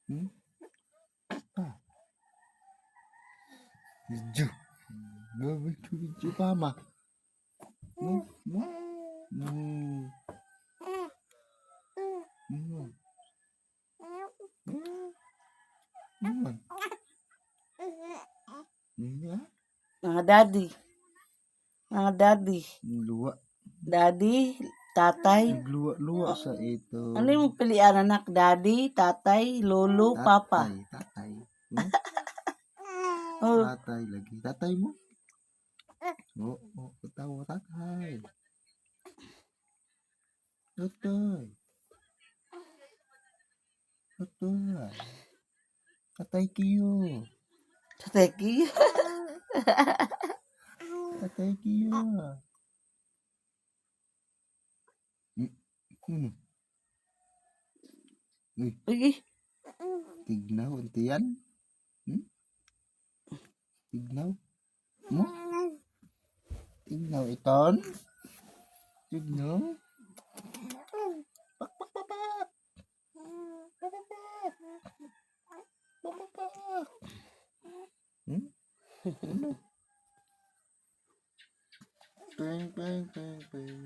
Hmm? Ah. Video. Video pa ma. Hmm? Hmm? Hmm. Hmm. Hmm. Hmm. Mga daddy. Mga daddy. Luwa. Daddy, tatay. Nagluwa-luwa sa ito. Ano yung pilihan anak? Daddy, tatay, lolo, papa. Tatay. Hmm? Oh, Tatay lagi. Tatay mo? Oo, katawa tatay. Tatay. Tatay. Tatay Kiyo. tateki. Tatay Kiyo. Hmm. Uy, Uy, tignaw untiyan. Hmm? Tignaw. Mo? Tignaw iton. Tignaw. Pak pak pak pak. Pak pak pak. Pak pak pak. Hmm? Ano? Peng peng peng peng.